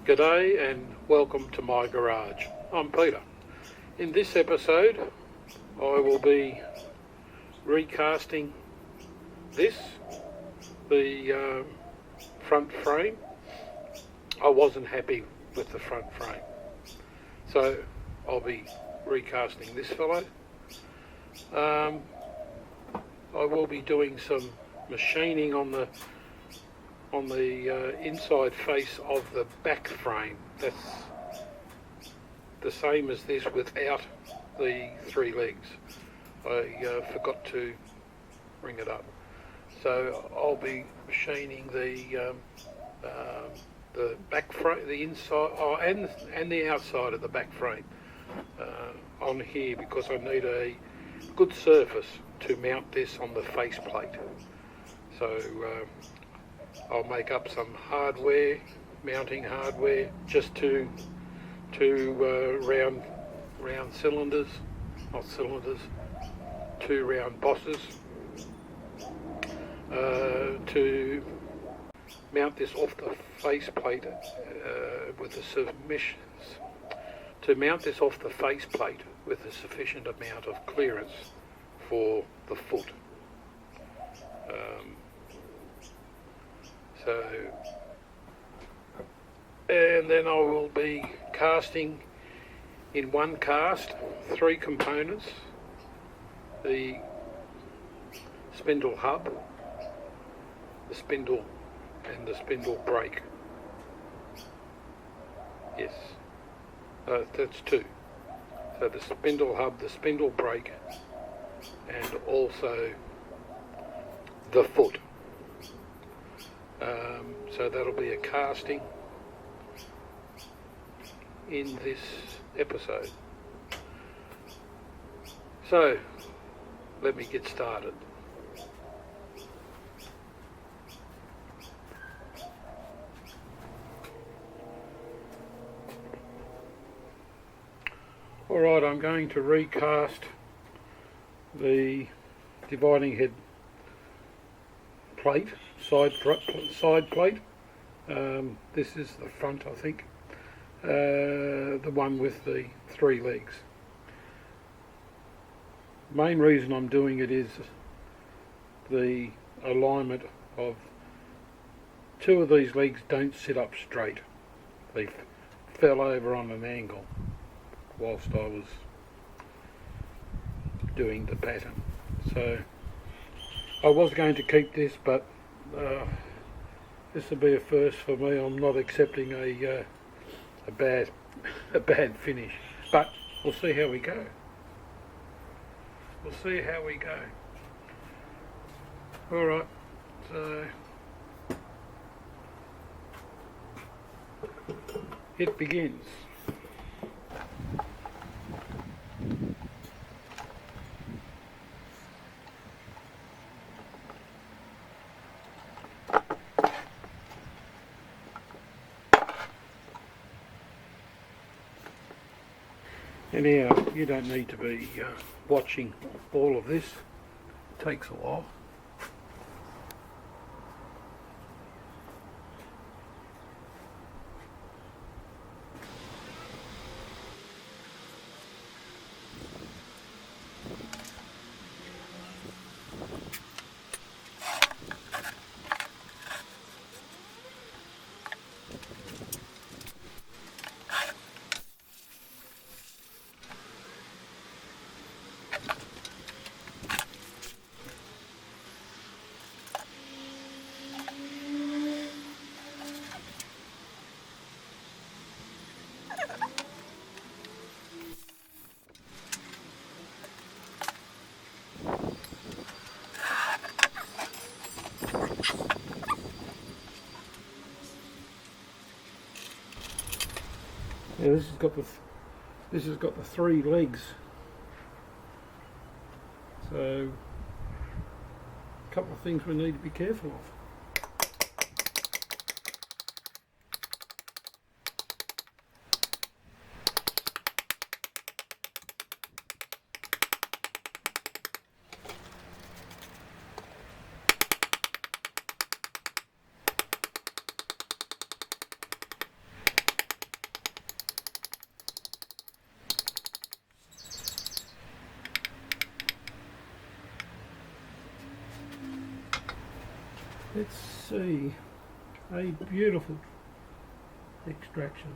G'day and welcome to my garage. I'm Peter. In this episode I will be recasting the front frame. I wasn't happy with the front frame, so I'll be recasting this fellow. I will be doing some machining on the inside face of the back frame. That's the same as this without the three legs. I forgot to bring it up. So I'll be machining the back frame, the inside, and the outside of the back frame on here, because I need a good surface to mount this on the face plate. So I'll make up some hardware, mounting hardware, just two round cylinders, not cylinders, two round bosses, to mount this off the face plate with the submissions. To mount this off the face plate with a sufficient amount of clearance for the foot. And then I will be casting in one cast three components: the spindle hub, the spindle, and the spindle brake. Yes, that's two. So the spindle hub, the spindle brake, and also the foot. So that'll be a casting in this episode. So let me get started. Alright, I'm going to recast the dividing head plate, side plate. This is the front, I think. The one with the three legs. Main reason I'm doing it is the alignment of two of these legs don't sit up straight. They fell over on an angle whilst I was doing the pattern. So I was going to keep this, but this will be a first for me. I'm not accepting a bad finish, but we'll see how we go. Alright, so it begins. Anyhow, you don't need to be watching all of this. It takes a while. Yeah, this has got the three legs. So a couple of things we need to be careful of. Let's see, a beautiful extraction.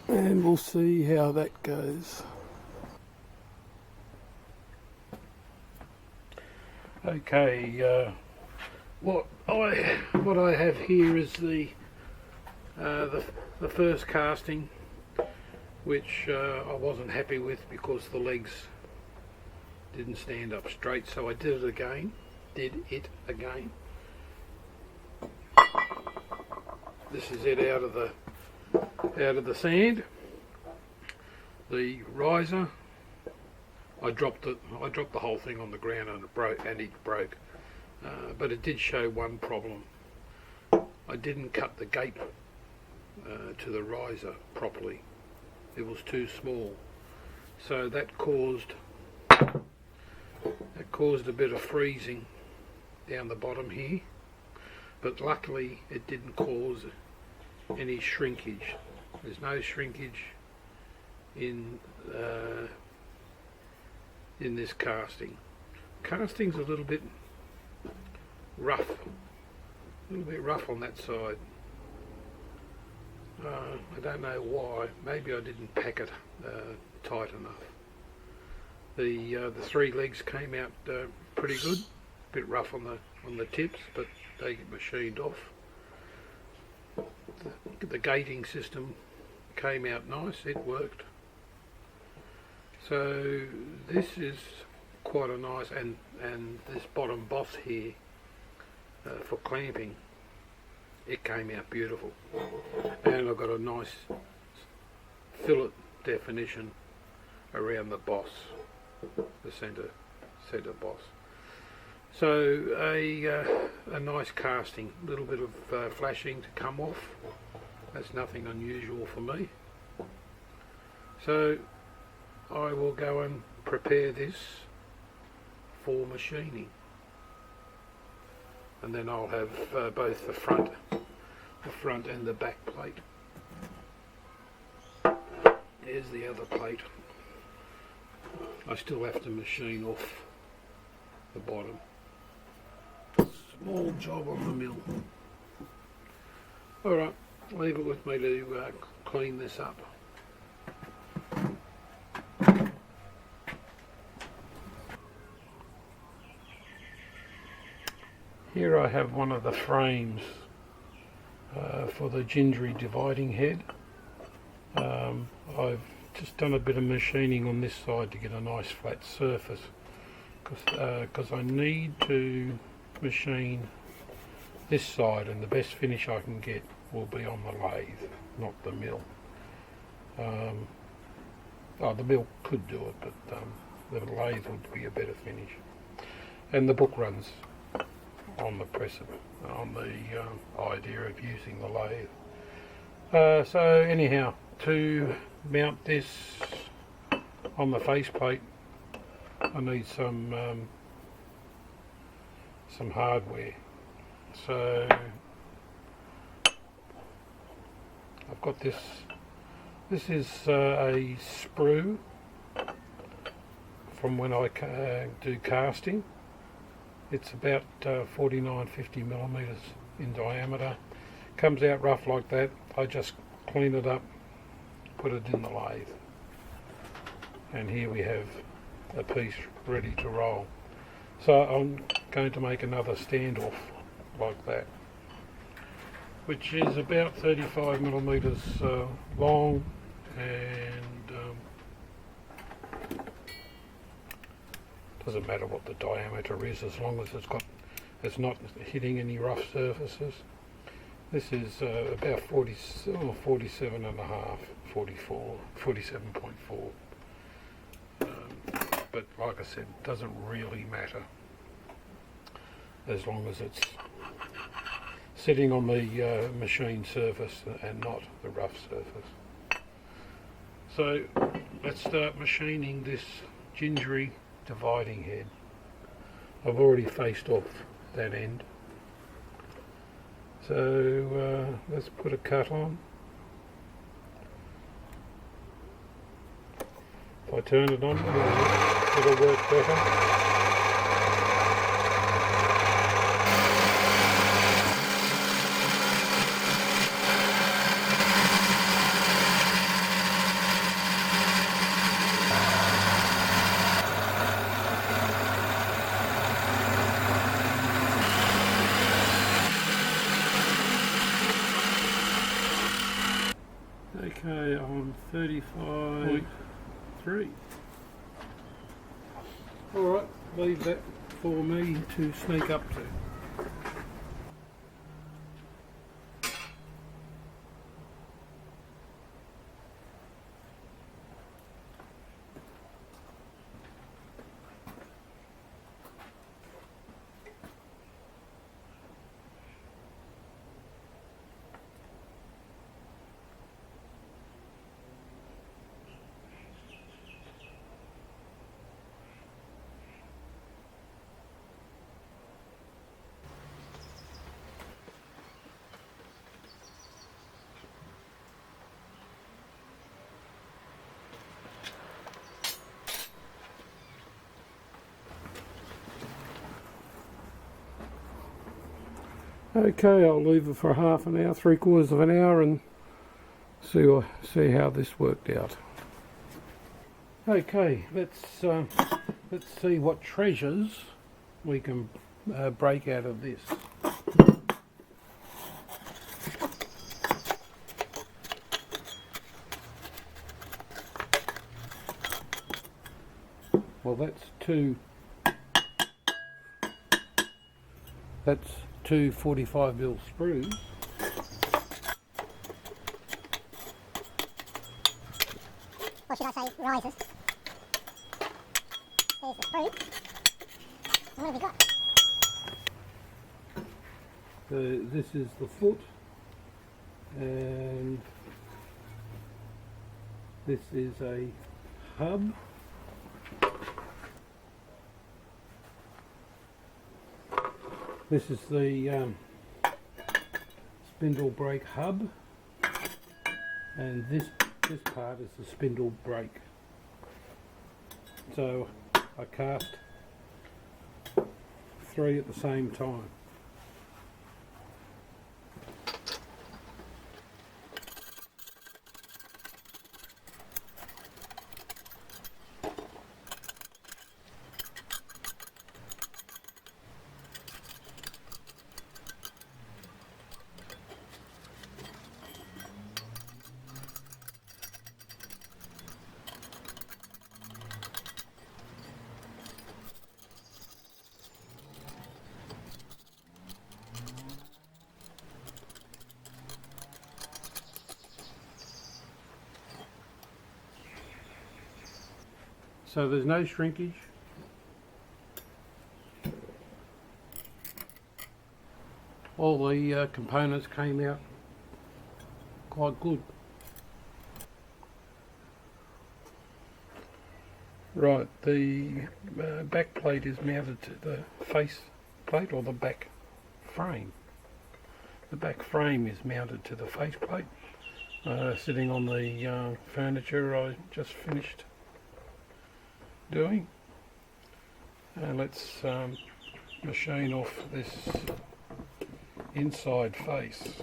And we'll see how that goes. Okay, what I have here is the first casting, which I wasn't happy with because the legs didn't stand up straight, so I did it again. This is it out of the sand. The riser, I dropped the whole thing on the ground and it broke. But it did show one problem. I didn't cut the gate to the riser properly. It was too small, so that caused a bit of freezing down the bottom here. But luckily, it didn't cause any shrinkage. There's no shrinkage in this casting. Casting's a little bit rough on that side. I don't know why. Maybe I didn't pack it tight enough. The 3 legs came out pretty good. A bit rough on the tips, but they get machined off. The gating system came out nice. It worked. So this is quite a nice, and this bottom boss here for clamping, it came out beautiful, and I've got a nice fillet definition around the boss, the centre boss. So a nice casting, a little bit of flashing to come off. That's nothing unusual for me. So I will go and prepare this for machining, and then I'll have both the front and the back plate. There's the other plate. I still have to machine off the bottom. Small job on the mill. Alright, leave it with me to clean this up. Here I have one of the frames for the Gingery dividing head. I've just done a bit of machining on this side to get a nice flat surface, because I need to machine this side, and the best finish I can get will be on the lathe, not the mill. The mill could do it, but the lathe would be a better finish. And the book runs on the on the idea of using the lathe. So anyhow, to mount this on the faceplate, I need some hardware. So I've got this. This is a sprue from when I do casting. It's about 49-50 millimeters in diameter. Comes out rough like that. I just clean it up, put it in the lathe, and here we have a piece ready to roll. So I'm going to make another standoff like that, which is about 35 millimeters long, and doesn't matter what the diameter is, as long as it's not hitting any rough surfaces. This is about 47 and a half, 44, 47.4. But like I said, it doesn't really matter as long as it's sitting on the machine surface and not the rough surface. So let's start machining this Gingery dividing head. I've already faced off that end, so let's put a cut on. If I turn it on, it'll work better. Okay, on 35.3. Alright, leave that for me to sneak up to. Okay, I'll leave it for half an hour, 3/4 of an hour, and see how this worked out. Okay, let's see what treasures we can break out of this. Well, that's two 45mm sprues. Or should I say risers? There's the sprue. And what have we got? So this is the foot, and this is a hub. This is the spindle brake hub, and this part is the spindle brake. So I cast 3 at the same time. So there's no shrinkage. All the components came out quite good. Right, the back plate is mounted to the face plate, or the back frame. The back frame is mounted to the face plate, sitting on the furniture I just finished doing. And let's machine off this inside face.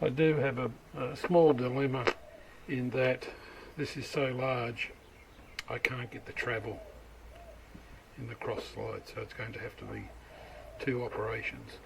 I do have a small dilemma in that this is so large I can't get the travel in the cross slide, so it's going to have to be 2 operations.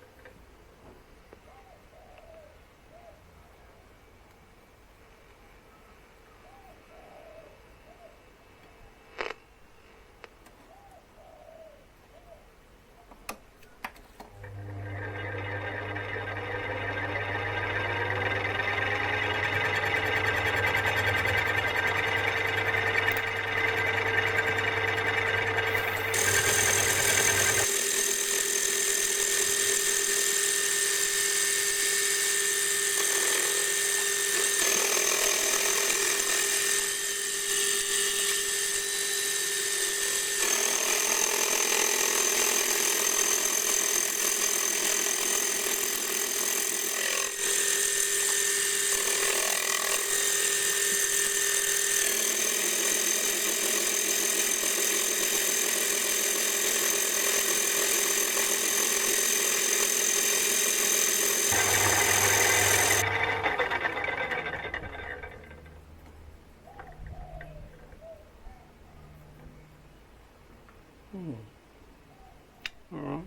Alright.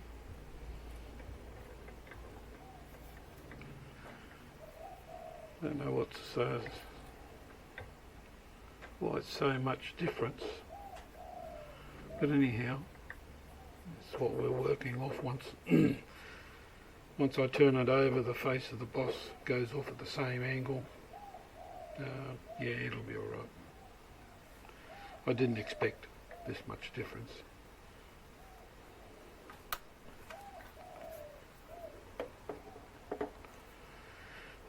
Don't know why it's so much difference, but anyhow, that's what we're working off. Once I turn it over, the face of the boss goes off at the same angle. Yeah, it'll be alright. I didn't expect this much difference.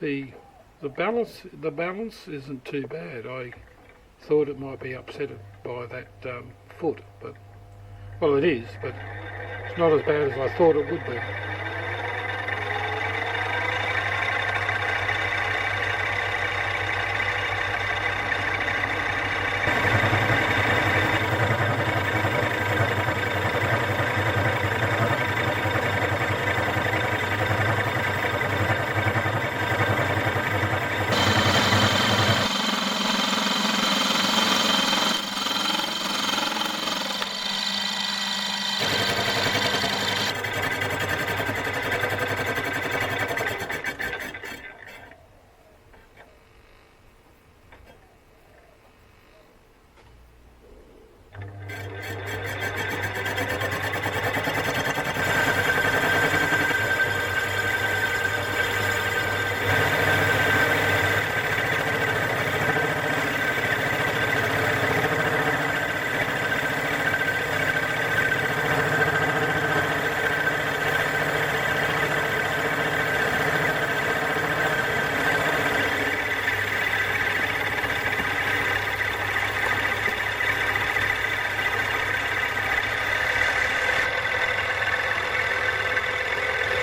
The balance isn't too bad. I thought it might be upset by that foot, but well, it is, but it's not as bad as I thought it would be.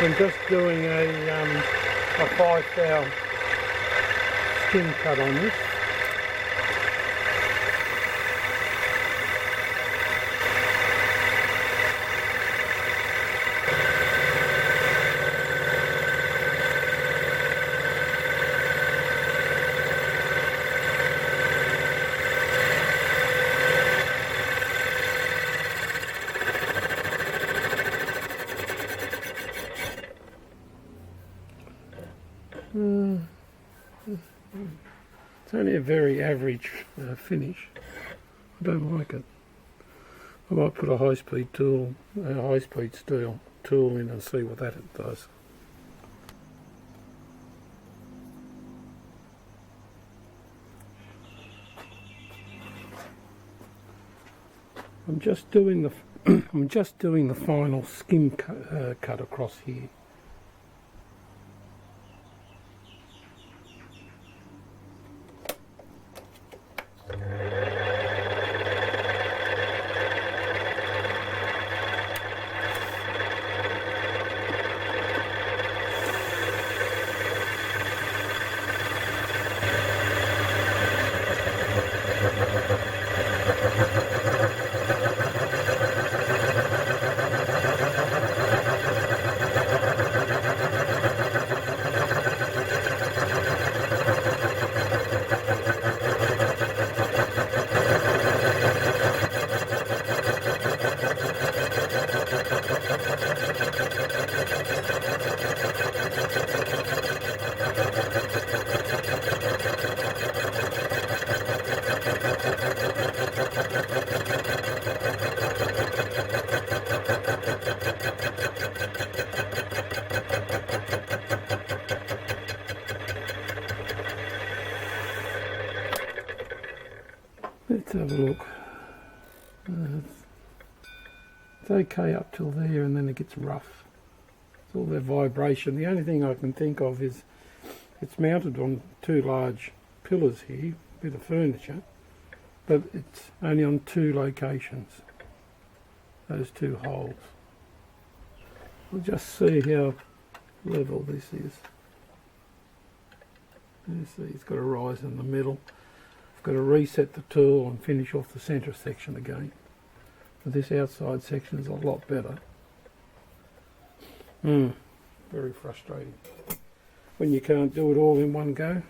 I'm just doing a 5-thou skin cut on this. It's only a very average finish. I don't like it. I might put a high-speed tool, a high-speed steel tool in and see what that does. I'm just doing the I'm just doing the final skim cut across here. Let's have a look. It's okay up till there, and then it gets rough. It's all that vibration. The only thing I can think of is it's mounted on 2 large pillars here, bit of furniture, but it's only on 2 locations, those 2 holes. We'll just see how level this is. You see it's got a rise in the middle. I've got to reset the tool and finish off the centre section again. But this outside section is a lot better. Very frustrating when you can't do it all in one go.